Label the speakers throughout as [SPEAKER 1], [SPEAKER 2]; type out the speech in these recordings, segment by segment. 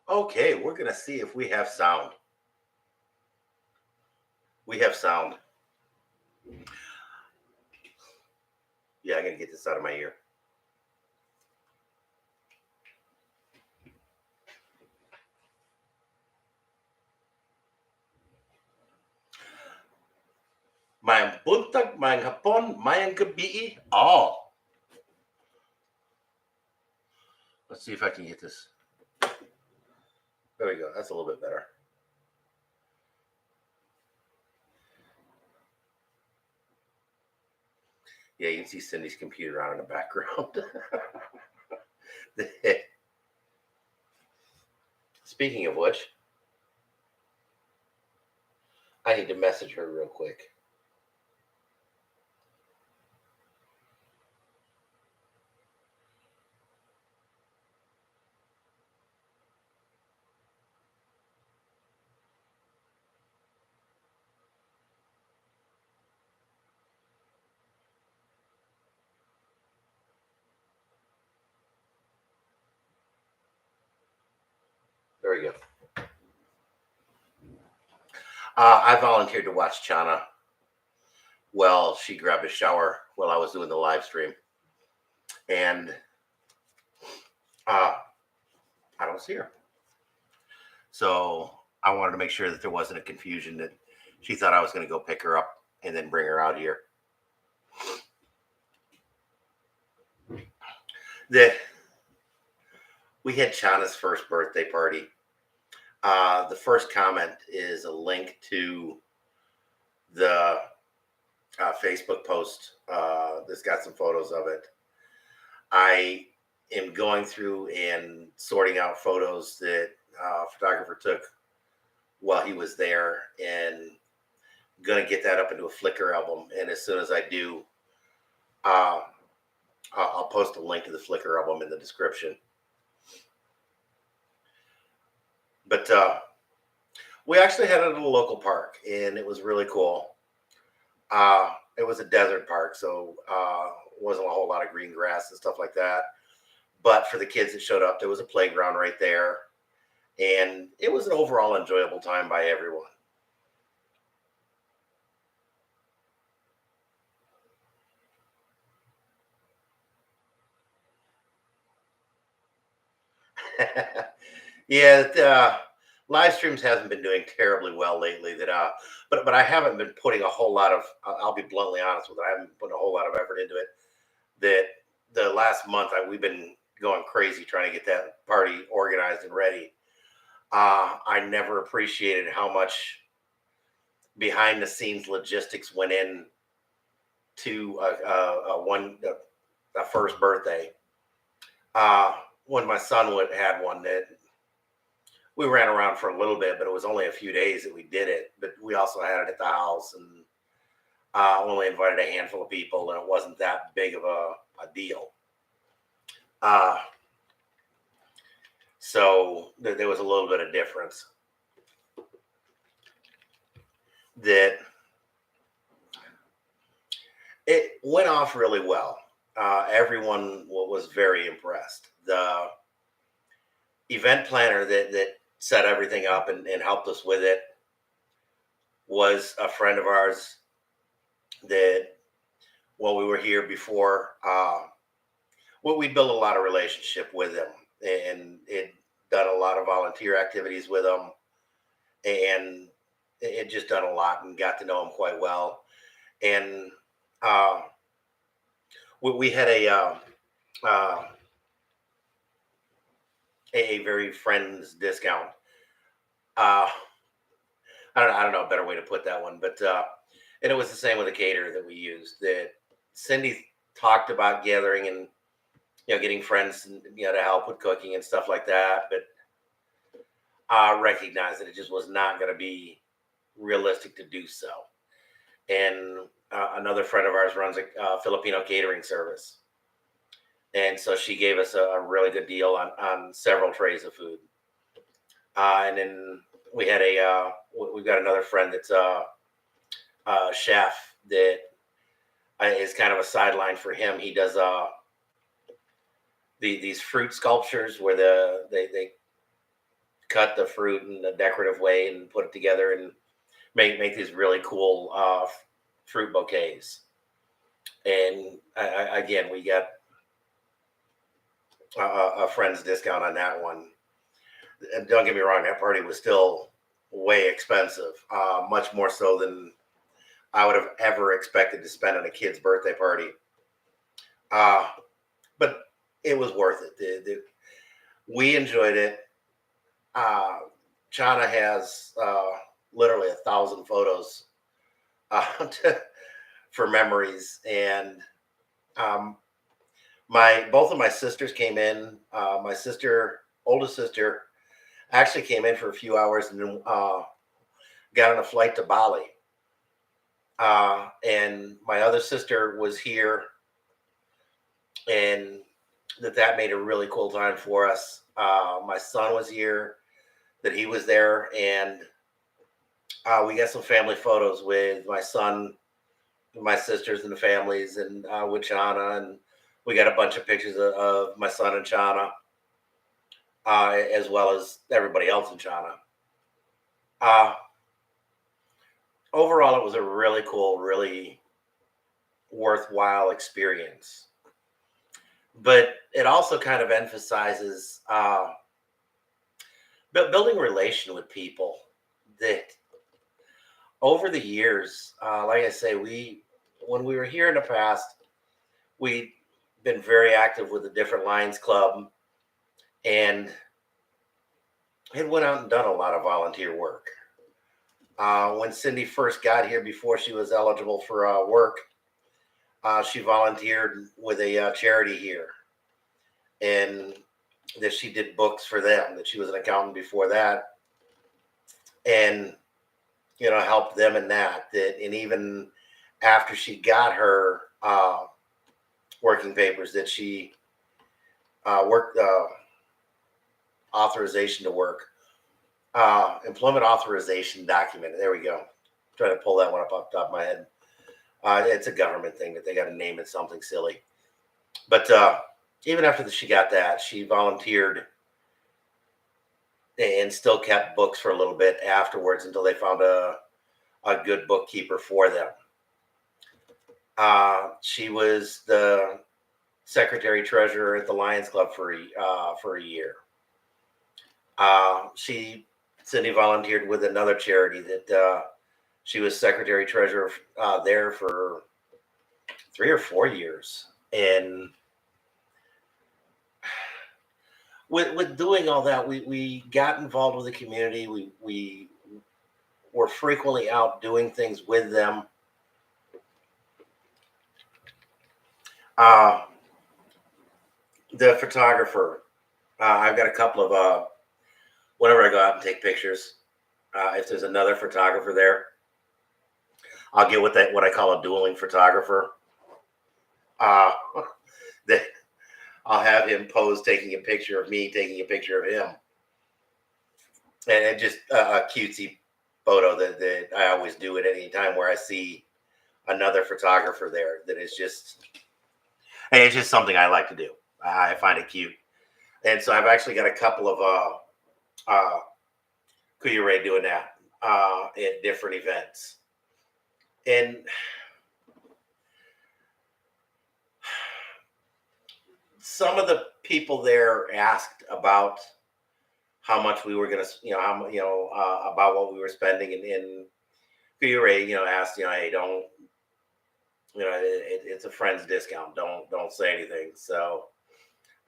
[SPEAKER 1] Okay, we're gonna see if we have sound. We have sound. Yeah, I gotta get this out of my ear. Mayang buntag, mayang hapon, mayang gabi. Oh, let's see if I can get this. There we go. That's a little bit better. Yeah, you can see Cindy's computer on in the background. Speaking of which, I need to message her real quick. There we go. I volunteered to watch Chana while she grabbed a shower while I was doing the live stream. And I don't see her. So I wanted to make sure that there wasn't a confusion that she thought I was going to go pick her up and then bring her out here. That we had Chana's first birthday party. The first comment is a link to the Facebook post that's got some photos of it. I am going through and sorting out photos that photographer took while he was there and going to get that up into a Flickr album. And as soon as I do, I'll post a link to the Flickr album in the description. But we actually had it at a local park, and it was really cool. It was a desert park, so wasn't a whole lot of green grass and stuff like that. But for the kids that showed up, there was a playground right there, and it was an overall enjoyable time by everyone. Yeah, live streams hasn't been doing terribly well lately. But I haven't been putting a whole lot of. I'll be bluntly honest with it. I haven't put a whole lot of effort into it. That the last month we've been going crazy trying to get that party organized and ready. I never appreciated how much behind the scenes logistics went in to a first birthday. When my son had one, that we ran around for a little bit, but it was only a few days that we did it. But we also had it at the house and only invited a handful of people, and it wasn't that big of a deal. Uh, so there was a little bit of difference. That it went off really well. Everyone was very impressed. The event planner that set everything up and helped us with it was a friend of ours that while we were here before, we built a lot of relationship with him and it done a lot of volunteer activities with him and it just done a lot and got to know him quite well. And uh, we had uh, a very friends discount. Uh, I don't know a better way to put that one, but and it was the same with the caterer that we used. That Cindy talked about gathering and getting friends and to help with cooking and stuff like that, but I recognized that it just was not going to be realistic to do so. And another friend of ours runs a Filipino catering service, and so she gave us a really good deal on several trays of food. And then we've got another friend that's a chef that is kind of a sideline for him. He does these fruit sculptures where they cut the fruit in a decorative way and put it together and make these really cool fruit bouquets. And again, we got a friend's discount on that one. And don't get me wrong, that party was still way expensive, much more so than I would have ever expected to spend on a kid's birthday party. Uh, but it was worth it. We enjoyed it. Uh, Chana has literally 1,000 photos to, for memories, and um, my both of my sisters came in. My oldest sister, actually came in for a few hours and then got on a flight to Bali. And my other sister was here, and that made a really cool time for us. My son was here, that he was there, and we got some family photos with my son, my sisters, and the families, and with Chana, and we got a bunch of pictures of my son and Chana, as well as everybody else in China. Uh, Overall, it was a really cool, really worthwhile experience. But it also kind of emphasizes building relation with people. That over the years, like I say, when we were here in the past, we'd been very active with the different Lions Club, and had went out and done a lot of volunteer work. When Cindy first got here, before she was eligible for work, she volunteered with a charity here, and that she did books for them. That she was an accountant before that, and helped them in that. And even after she got her working papers, that she worked authorization to work, employment authorization document. There we go. Trying to pull that one up off the top of my head. It's a government thing that they got to name it something silly. But even after she got that, she volunteered and still kept books for a little bit afterwards until they found a good bookkeeper for them. She was the secretary treasurer at the Lions Club for a year. Cindy volunteered with another charity that she was secretary treasurer there for 3 or 4 years. And with doing all that, we got involved with the community. We were frequently out doing things with them. The photographer, I've got a couple of whenever I go out and take pictures, if there's another photographer there, I'll get with what I call a dueling photographer. That I'll have him pose taking a picture of me, taking a picture of him, and it just a cutesy photo that I always do at any time where I see another photographer there. That is just, hey, it's just something I like to do. I find it cute, and so I've actually got a couple of Kuya Ray doing that at different events. And some of the people there asked about how much we were going to, about what we were spending. And Kuya Ray, asked, hey, don't, it's a friend's discount. Don't say anything. So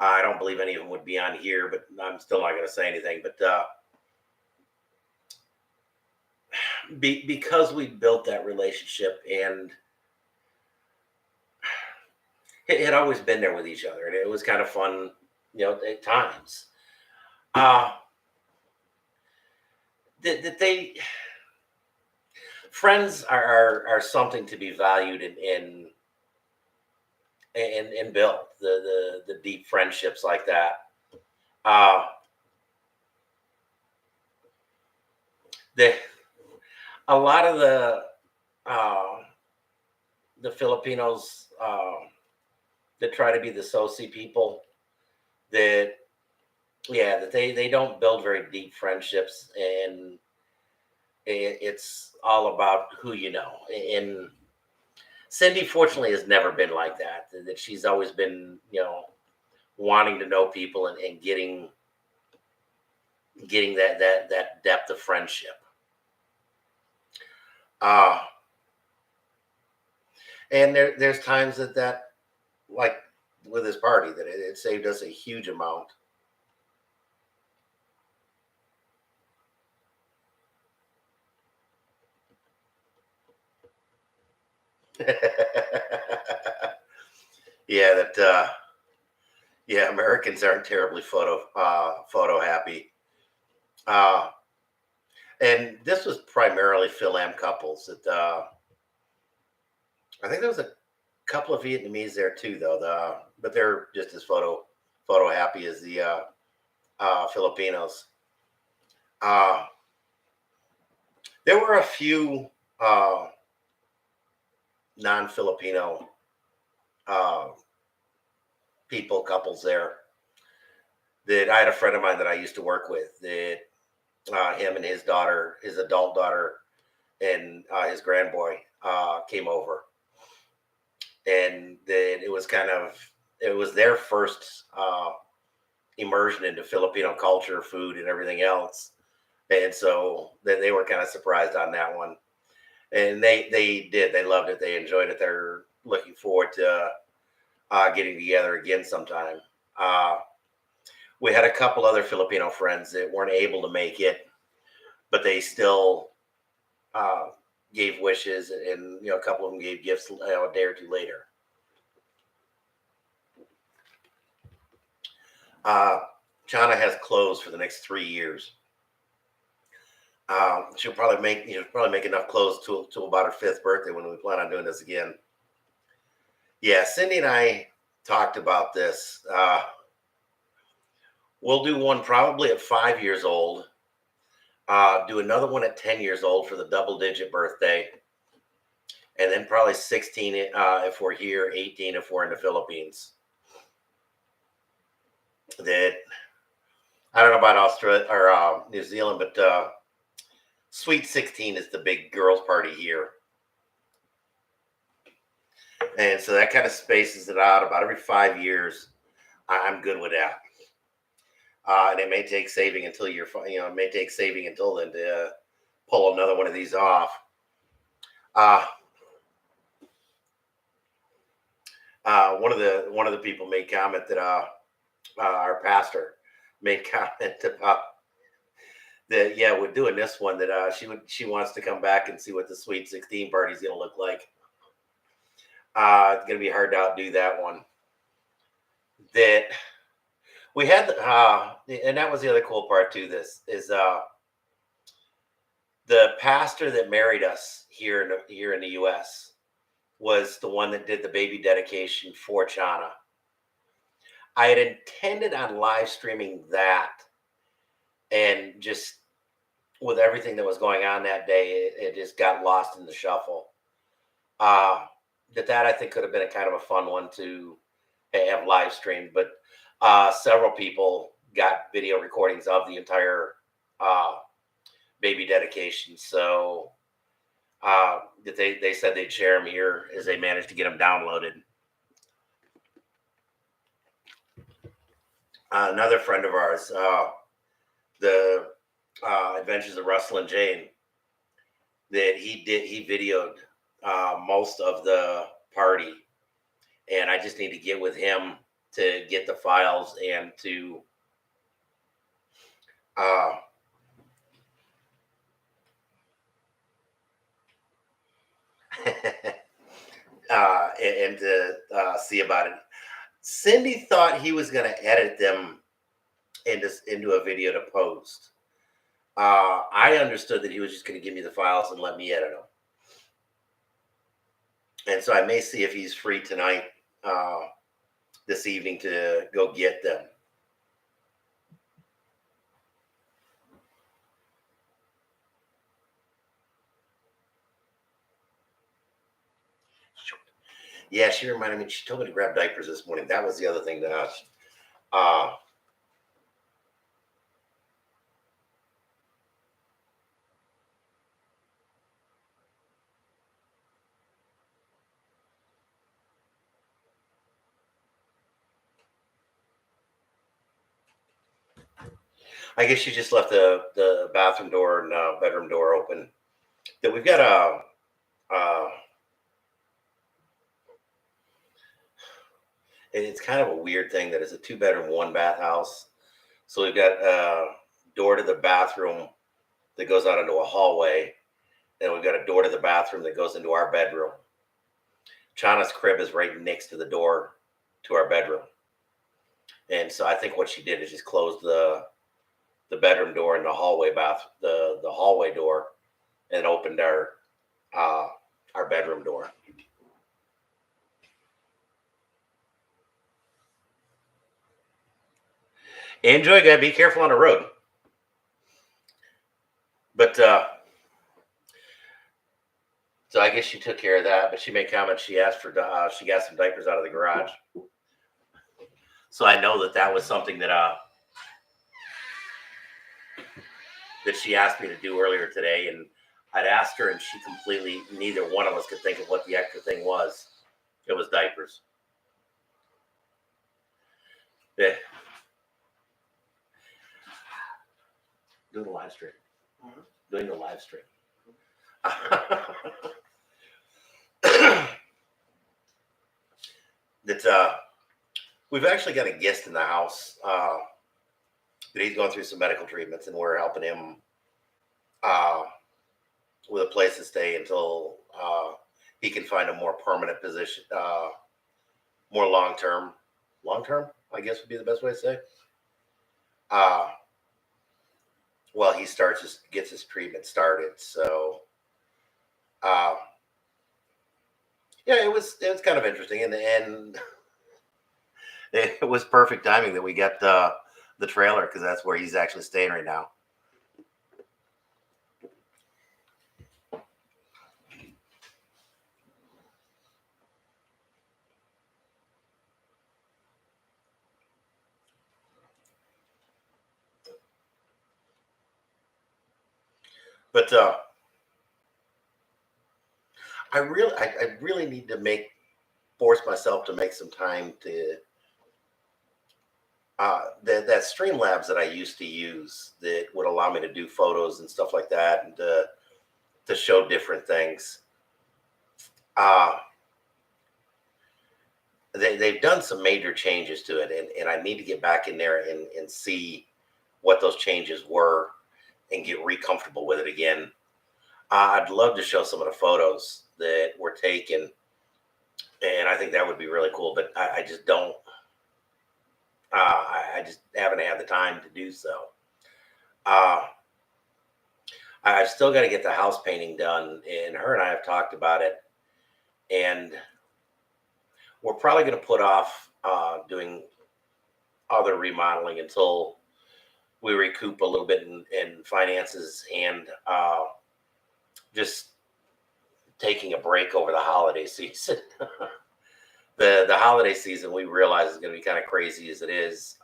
[SPEAKER 1] I don't believe any of them would be on here, but I'm still not going to say anything. But because we built that relationship, and it had always been there with each other, and it was kind of fun, at times. That they friends are something to be valued and built the deep friendships like that. The A lot of the Filipinos that try to be the Soci people, that Yeah, that they don't build very deep friendships, and it's all about who you know. And Cindy, fortunately, has never been like that. That she's always been, wanting to know people and getting that depth of friendship. Uh and there's times that like with this party that it saved us a huge amount. Yeah, that yeah, Americans aren't terribly photo happy. Uh and this was primarily Phil Am couples that I think there was a couple of Vietnamese there too, though. But they're just as photo happy as the Filipinos. Uh, there were a few uh, non-Filipino uh, couples there. That I had a friend of mine that I used to work with. That him and his daughter, his adult daughter, and his grandboy came over, and then it was their first immersion into Filipino culture, food, and everything else. And so then they were kind of surprised on that one. And they loved it. They enjoyed it. They're looking forward to getting together again sometime. Uh, we had a couple other Filipino friends that weren't able to make it, but they still uh, gave wishes, and a couple of them gave gifts a day or two later. Uh, Chana has clothes for the next 3 years. She'll probably make enough clothes to about her fifth birthday when we plan on doing this again. Yeah, Cindy and I talked about this. We'll do one probably at 5 years old. Do another one at 10 years old for the double digit birthday, and then probably 16 if we're here, 18 if we're in the Philippines. That I don't know about Australia or New Zealand, but Sweet 16 is the big girls' party here. And so that kind of spaces it out about every 5 years. I'm good with that. And it may take saving until it may take saving until then to pull another one of these off. Uh, one of the people made comment that our pastor made comment about that. Yeah, we're doing this one that she wants to come back and see what the Sweet 16 party is going to look like. It's going to be hard to outdo that one. That we had, and that was the other cool part to this is the pastor that married us here in the U.S. was the one that did the baby dedication for Chana. I had intended on live streaming that, and just with everything that was going on that day, it just got lost in the shuffle. Uh, that I think could have been a kind of a fun one to have live streamed, but several people got video recordings of the entire uh, baby dedication. So that they said they'd share them here as they managed to get them downloaded. Another friend of ours, the Adventures of Russell and Jane, that he videoed most of the party, and I just need to get with him to get the files and to uh, and to see about it. Cindy thought he was going to edit them into a video to post. I understood that he was just going to give me the files and let me edit them. And so I may see if he's free tonight, this evening, to go get them. Yeah, she reminded me. She told me to grab diapers this morning. That was the other thing that I guess she just left the bathroom door and bedroom door open. That we've got uh, it's kind of a weird thing that it's a 2 bedroom, 1 bath house. So we've got a door to the bathroom that goes out into a hallway, and we've got a door to the bathroom that goes into our bedroom. Chana's crib is right next to the door to our bedroom, and so I think what she did is just close the bedroom door and the hallway the hallway door, and opened our bedroom door. Enjoy, guy. Be careful on the road. But so I guess she took care of that. But she made comments. She asked for she got some diapers out of the garage. So I know that was something that she asked me to do earlier today, and I'd asked her, and she completely, neither one of us could think of what the extra thing was. It was diapers. Yeah. Doing the live stream. Mm-hmm. Doing the live stream. That we've actually got a guest in the house. That he's going through some medical treatments, and we're helping him with a place to stay until he can find a more permanent position, more long term. Long term, I guess would be the best way to say. Well, he gets his treatment started. So, yeah, it was kind of interesting, and it was perfect timing that we got the trailer, because that's where he's actually staying right now. But I really need to force myself to make some time to that Streamlabs that I used to use that would allow me to do photos and stuff like that, and to show different things. They've done some major changes to it, and I need to get back in there and see what those changes were and get comfortable with it again. I'd love to show some of the photos that were taken, and I think that would be really cool, but I just don't. I just haven't had the time to do so. I've still got to get the house painting done, and her and I have talked about it, and we're probably going to put off doing other remodeling until we recoup a little bit in finances, and just taking a break over the holiday season. the holiday season, we realize, is going to be kind of crazy as it is.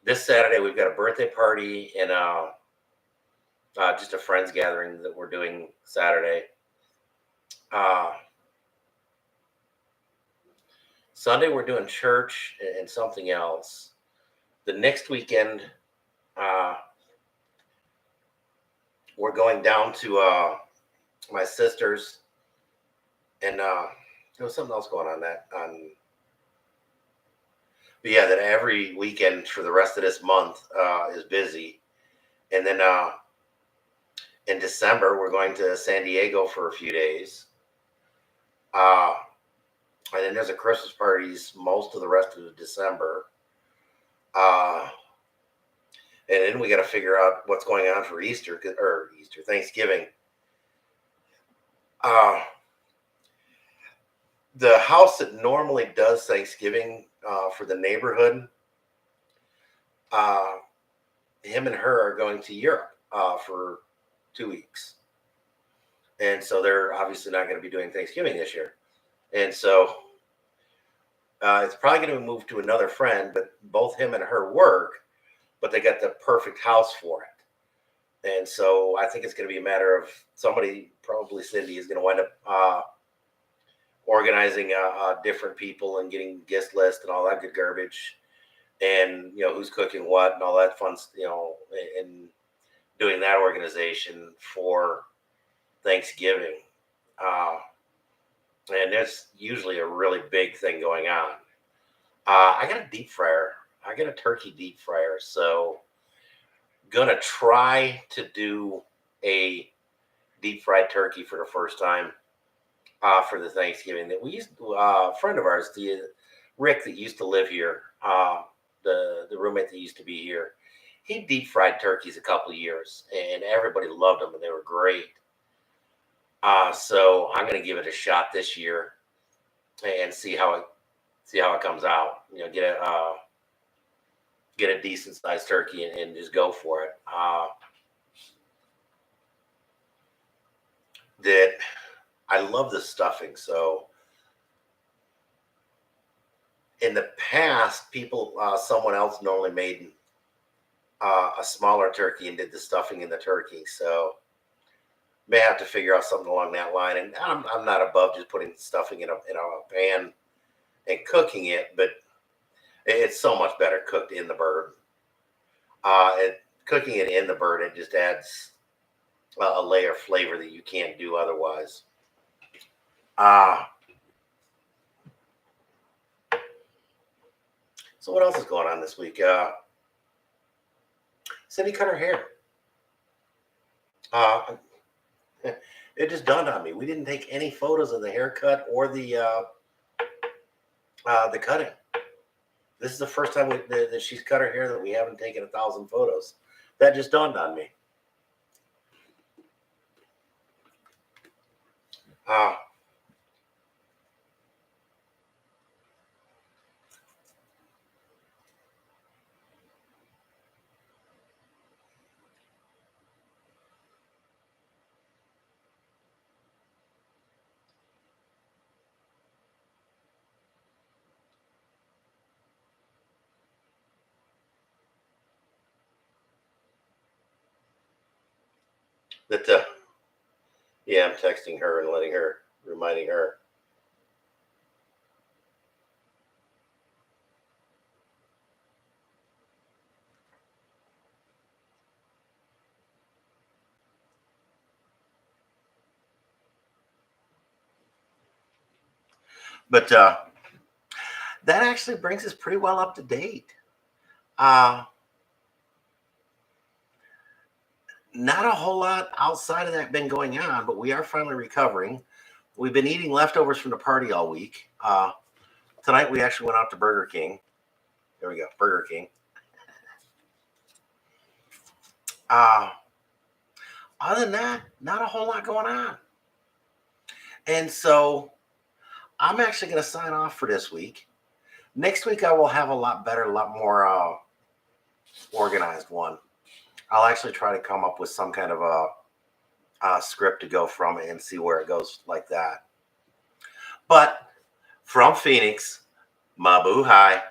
[SPEAKER 1] This Saturday we've got a birthday party and just a friends gathering that we're doing Saturday. Sunday we're doing church and something else. The next weekend we're going down to my sister's, and there was something else going on but yeah, that every weekend for the rest of this month is busy. And then in December we're going to San Diego for a few days. And then there's a Christmas parties most of the rest of December. And then we got to figure out what's going on for Thanksgiving. The house that normally does Thanksgiving for the neighborhood, him and her are going to Europe for 2 weeks. And so they're obviously not going to be doing Thanksgiving this year. And so it's probably going to move to another friend, but both him and her work, but they got the perfect house for it. And so I think it's going to be a matter of somebody, probably Cindy, is going to wind up organizing different people and getting guest list and all that good garbage and who's cooking what and all that fun, and doing that organization for Thanksgiving. Uh, and there's usually a really big thing going on. I got a deep fryer. I got a turkey deep fryer, so gonna try to do a deep fried turkey for the first time for the Thanksgiving that we used. A friend of ours, the Rick that used to live here, the roommate that used to be here, he deep fried turkeys a couple of years, and everybody loved them, and they were great. So I'm gonna give it a shot this year and see how it comes out. Get a decent sized turkey and just go for it. That I love the stuffing. So in the past, someone else normally made a smaller turkey and did the stuffing in the turkey. So may have to figure out something along that line. And I'm not above just putting stuffing in a pan and cooking it, but it's so much better cooked in the bird. Cooking it in the bird, it just adds a layer of flavor that you can't do otherwise. Uh, so what else is going on this week? Cindy cut her hair. Uh, it just dawned on me. We didn't take any photos of the haircut or the cutting. This is the first time that she's cut her hair that we haven't taken 1,000 photos. That just dawned on me. Uh, that yeah, I'm texting her and reminding her. But that actually brings us pretty well up to date. Uh, Not a whole lot outside of that been going on, but we are finally recovering. We've been eating leftovers from the party all week. Tonight we actually went out to Burger King. There we go, Burger King. Uh, Other than that, not a whole lot going on. And so I'm actually going to sign off for this week. Next week I will have a lot better, a lot more organized one. I'll actually try to come up with some kind of a script to go from it and see where it goes like that. But from Phoenix, Mabuhay.